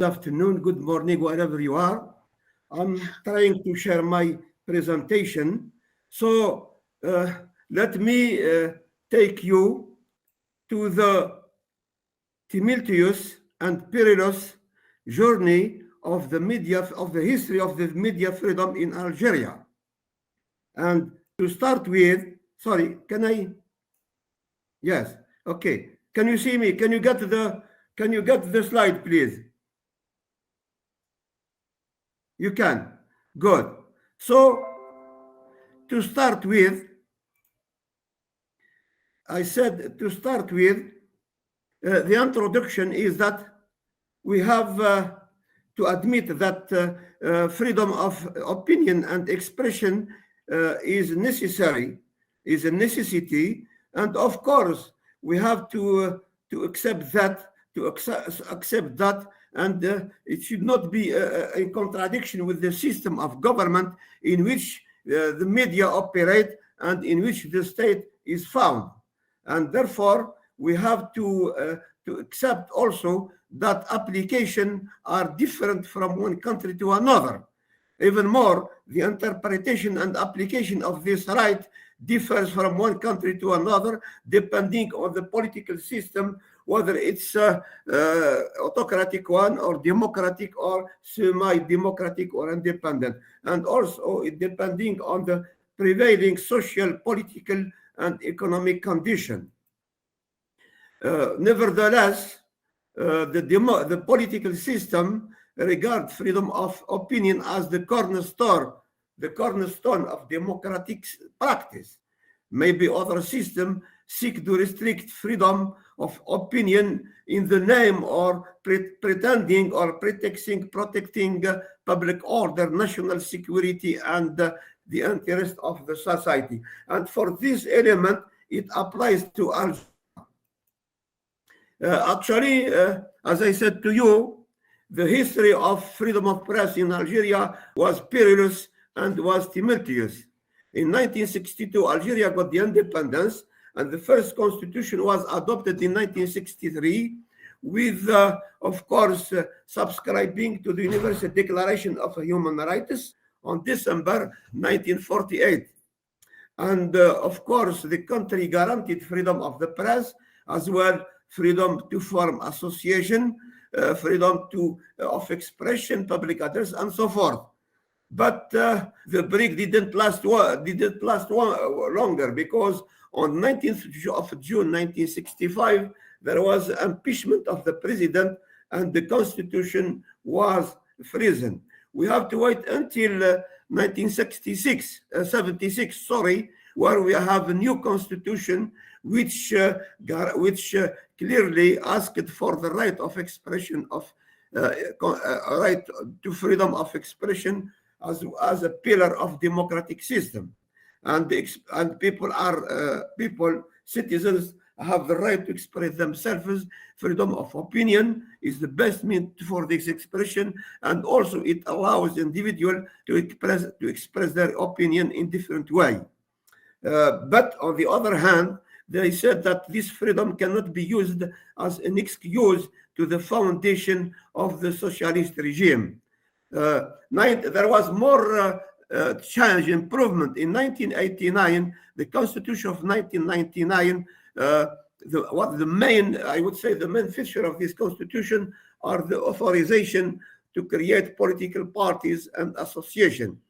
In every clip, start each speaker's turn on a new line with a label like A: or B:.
A: afternoon, good morning, wherever you are. I'm trying to share my presentation. So let me take you to the tumultuous and perilous journey of the media, of the history of the media freedom in Algeria. And to start with, sorry, can I? Yes, okay. Can you see me? Can you get the slide, please? You can. Good. So to start with, I said to start with, the introduction is that we have to admit that freedom of opinion and expression is necessary, is a necessity, and of course we have to accept that, accept that, and it should not be in contradiction with the system of government in which the media operate and in which the state is found. And therefore, we have to accept also that applications are different from one country to another. Even more, the interpretation and application of this right differs from one country to another, depending on the political system, whether it's autocratic one or democratic or semi-democratic or independent. And also depending on the prevailing social, political, and economic condition. Nevertheless, the political system regards freedom of opinion as the cornerstone of democratic practice. Maybe other systems seek to restrict freedom of opinion in the name or pretending or protecting public order, national security, and the interest of the society. And for this element, it applies to Algeria. Actually, as I said to you, the history of freedom of press in Algeria was perilous and was tumultuous. In 1962, Algeria got the independence, and the first constitution was adopted in 1963 with, of course, subscribing to the Universal Declaration of Human Rights on December 1948. And of course, the country guaranteed freedom of the press, as well freedom to form association, freedom of expression, public address, and so forth. But the break didn't last longer, because on 19th of June 1965, there was impeachment of the president and the constitution was frozen. We have to wait until 76, where we have a new constitution which clearly asked for the right of expression of right to freedom of expression as a pillar of democratic system, and citizens have the right to express themselves. Freedom of opinion is the best means for this expression, and also it allows individuals to express their opinion in different way. But on the other hand, they said that this freedom cannot be used as an excuse to the foundation of the socialist regime. There was more change, improvement. In 1989, the Constitution of 1999, the main feature of this Constitution are the authorization to create political parties and association.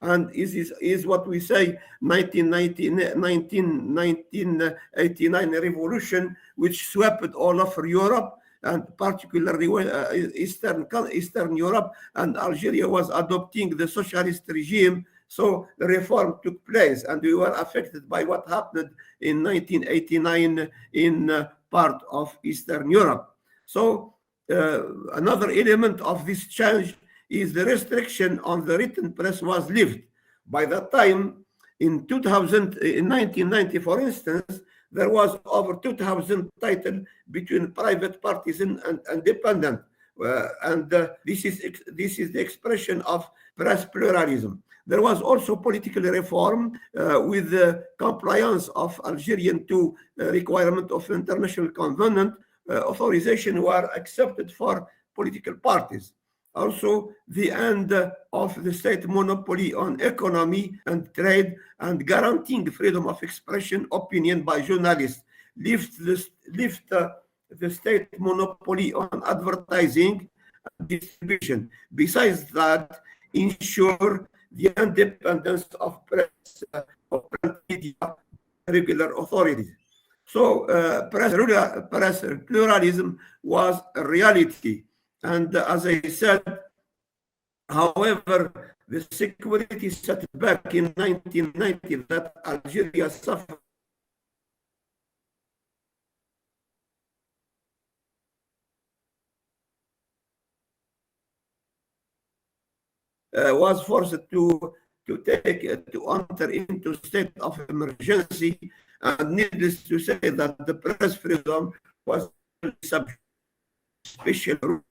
A: And is what we say 1989 revolution, which swept all over Europe, and particularly Eastern Europe, and Algeria was adopting the socialist regime. So the reform took place, and we were affected by what happened in 1989 in part of Eastern Europe. So another element of this change is the restriction on the written press was lifted. By that time, in 1990, for instance, there was over 2,000 titles between private parties and independent, this is the expression of press pluralism. There was also political reform with the compliance of Algerian to requirement of international covenant. Authorization were accepted for political parties. Also, the end of the state monopoly on economy and trade and guaranteeing freedom of expression, opinion by journalists, lift the state monopoly on advertising and distribution. Besides that, ensure the independence of press, of print media, regular authorities. So press pluralism was a reality. And as I said, however, the security setback in 1990 that Algeria suffered was forced to enter into state of emergency, and needless to say that the press freedom was subject to special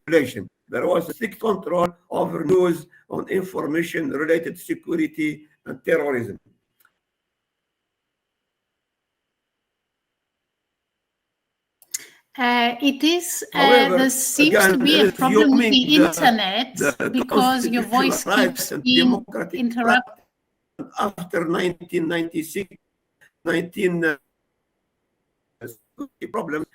A: regulation. There was a strict control over news on information related to security and terrorism.
B: There seems to be a problem with the internet because your voice keeps being interrupted.
A: After 1996, 19 problems,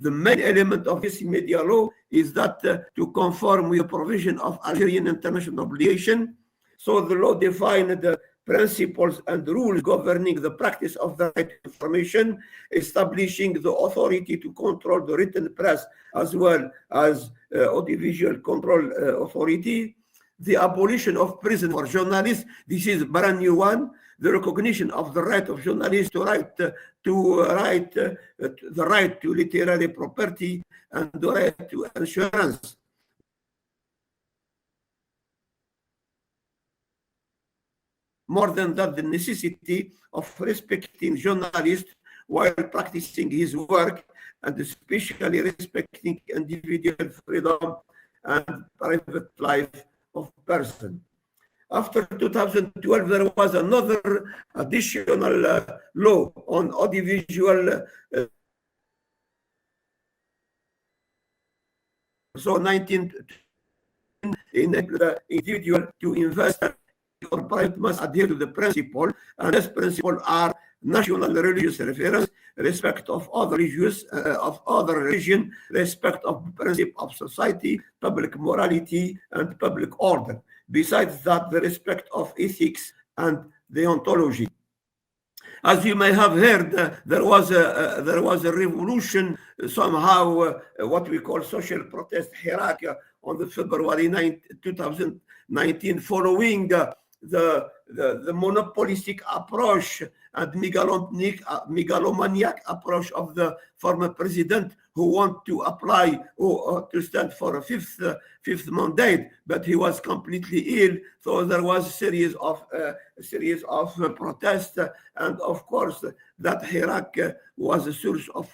A: the main element of this media law is that to conform with the provision of Algerian international obligation. So the law defined the principles and rules governing the practice of the right to information, establishing the authority to control the written press as well as audiovisual control authority, the abolition of prison for journalists. This is a brand new one. The recognition of the right of journalists to the right to literary property and the right to insurance. More than that, the necessity of respecting journalists while practicing his work, and especially respecting individual freedom and private life of person. After 2012, there was another additional law on audiovisual. So 19 enable the individual to invest or private must adhere to the principle, and this principle are national religious reference, respect of other religion, respect of the principle of society, public morality, and public order. Besides that, the respect of ethics and deontology. As you may have heard, there was a revolution somehow, what we call social protest Hirak on the February 9, 2019, following the monopolistic approach and megalomaniac approach of the former president, who want to apply or to stand for a fifth mandate, but he was completely ill. So there was a series of protests, and of course that Hirak was a source of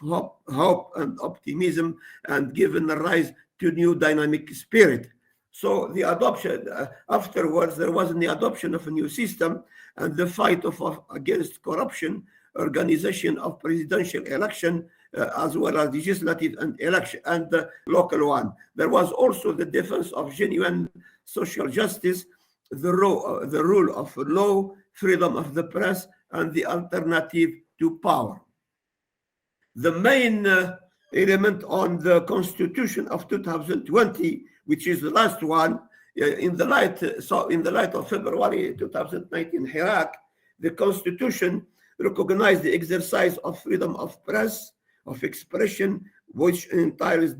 A: hope and optimism, and given a rise to new dynamic spirit. So the adoption, afterwards, there was the adoption of a new system and the fight against corruption, organization of presidential election, as well as legislative and election and the local one. There was also the defense of genuine social justice, the rule of law, freedom of the press, and the alternative to power. The main element on the Constitution of 2020, which is the last one, in the light of February 2019 Hirak, the Constitution recognized the exercise of freedom of press, of expression, which entails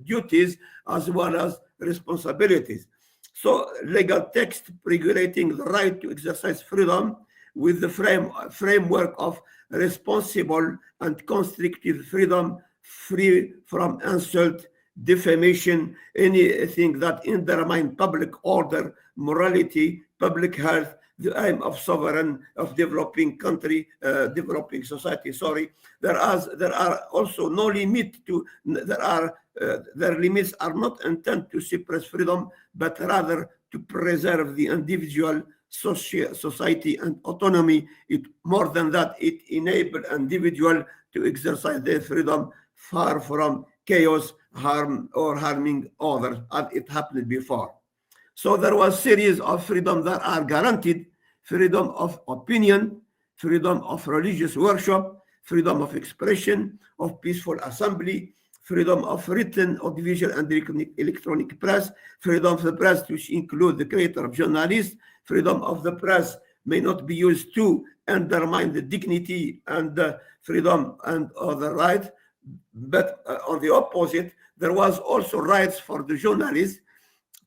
A: duties as well as responsibilities. So legal text regulating the right to exercise freedom with the framework of responsible and constructive freedom, free from insult, defamation, anything that undermines public order, morality, public health, the aim of sovereign, of developing country, developing society. Sorry, there are also no limit to. Their limits are not intended to suppress freedom, but rather to preserve the individual, society, and autonomy. More than that, it enables individual to exercise their freedom far from chaos, harm, or harming others, as it happened before. So there was series of freedom that are guaranteed: freedom of opinion, freedom of religious worship, freedom of expression, of peaceful assembly, freedom of written, audiovisual, and electronic press, freedom of the press, which include the creator of journalists. Freedom of the press may not be used to undermine the dignity and freedom and other rights. But on the opposite, there was also rights for the journalists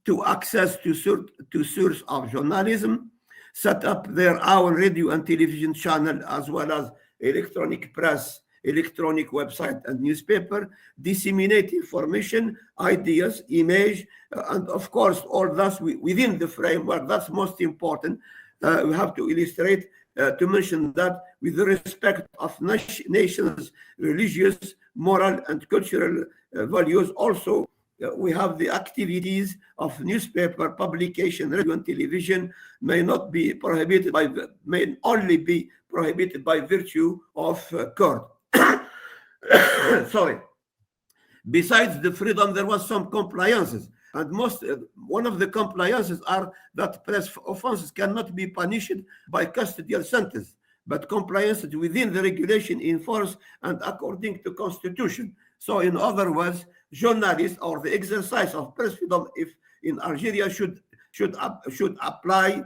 A: to access to source of journalism, set up their own radio and television channel, as well as electronic press, electronic website and newspaper, disseminate information, ideas, image, and of course, all that within the framework. That's most important. We have to illustrate, to mention that with the respect of nations' religious, moral, and cultural values. Also, we have the activities of newspaper, publication, radio, and television may only be prohibited by virtue of court. Sorry. Besides the freedom, there was some compliances, and one of the compliances are that press offenses cannot be punished by custodial sentence, but compliance within the regulation in force and according to Constitution. So, in other words, journalists or the exercise of press freedom, if in Algeria, should apply,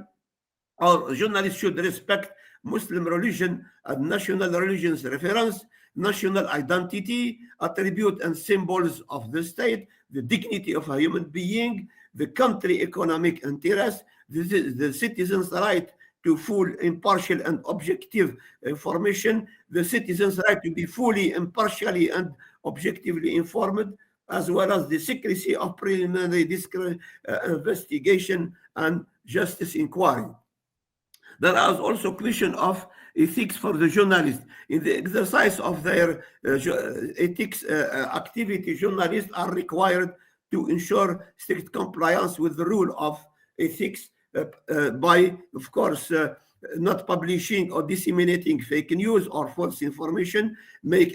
A: or journalists should respect Muslim religion and national religions reference, national identity, attribute and symbols of the state, the dignity of a human being, the country economic interest, the citizens' right to full, impartial, and objective information, the citizens' right to be fully, impartially, and objectively informed, as well as the secrecy of preliminary investigation and justice inquiry. There is also question of ethics for the journalists. In the exercise of their ethics activity, journalists are required to ensure strict compliance with the rule of ethics by, of course, not publishing or disseminating fake news or false information,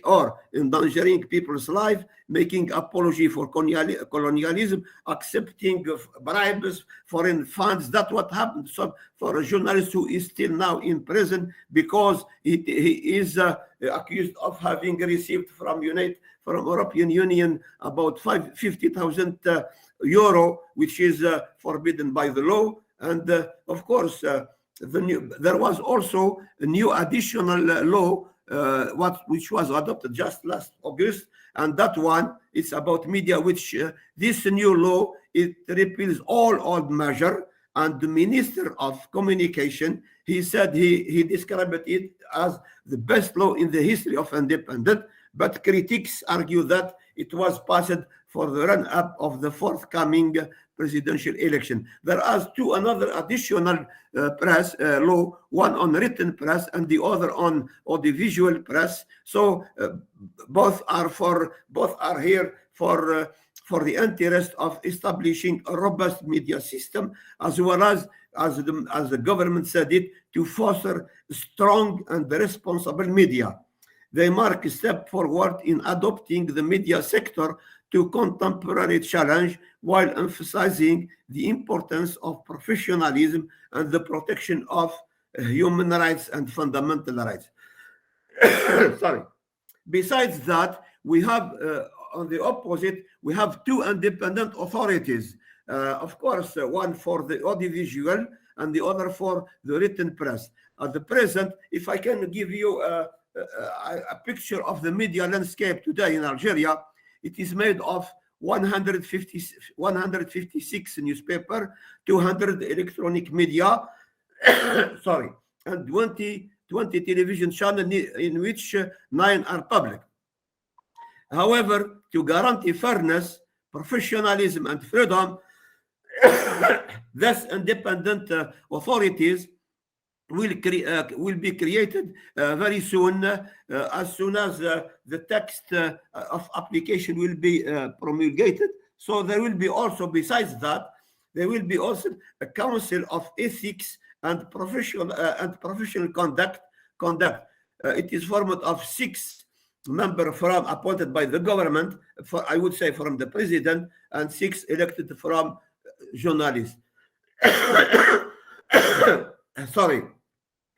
A: or endangering people's life, making apology for colonialism, accepting bribes, foreign funds. That's what happened for a journalist who is still now in prison because he is accused of having received from European Union about 50,000 euro, which is forbidden by the law. And of course, there was also a new additional law which was adopted just last August, and that one is about media, which this new law, it repeals all old measure. And the Minister of Communication, he said he described it as the best law in the history of independence, but critics argue that it was passed for the run-up of the forthcoming presidential election. There are another additional press law, one on written press and the other on audiovisual press. So both are here for the interest of establishing a robust media system, as well as the government said it, to foster strong and responsible media. They mark a step forward in adopting the media sector to contemporary challenge, while emphasizing the importance of professionalism and the protection of human rights and fundamental rights. Sorry. Besides that, we have, on the opposite, we have two independent authorities. Of course, one for the audiovisual and the other for the written press. At the present, if I can give you a picture of the media landscape today in Algeria, it is made of 156 newspaper, 200 electronic media, sorry, and 20 television channels, in which 9 are public. However, to guarantee fairness, professionalism, and freedom, these independent authorities will be created very soon, as soon as the text of application will be promulgated. So there will be also, besides that, there will be also a council of ethics and professional conduct. It is formed of 6 member appointed by the government, I would say from the president, and 6 elected from journalists. Sorry.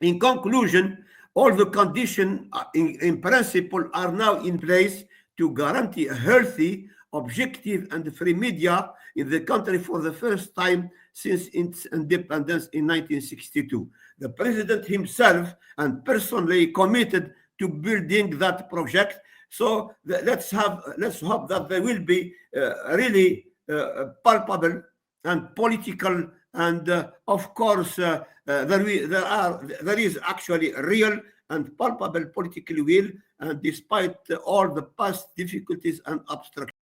A: In conclusion, all the conditions in principle are now in place to guarantee a healthy, objective, and free media in the country for the first time since its independence in 1962. The president himself and personally committed to building that project. So let's hope that there will be really palpable and political, and of course there is actually real and palpable political will, and despite all the past difficulties and obstructions.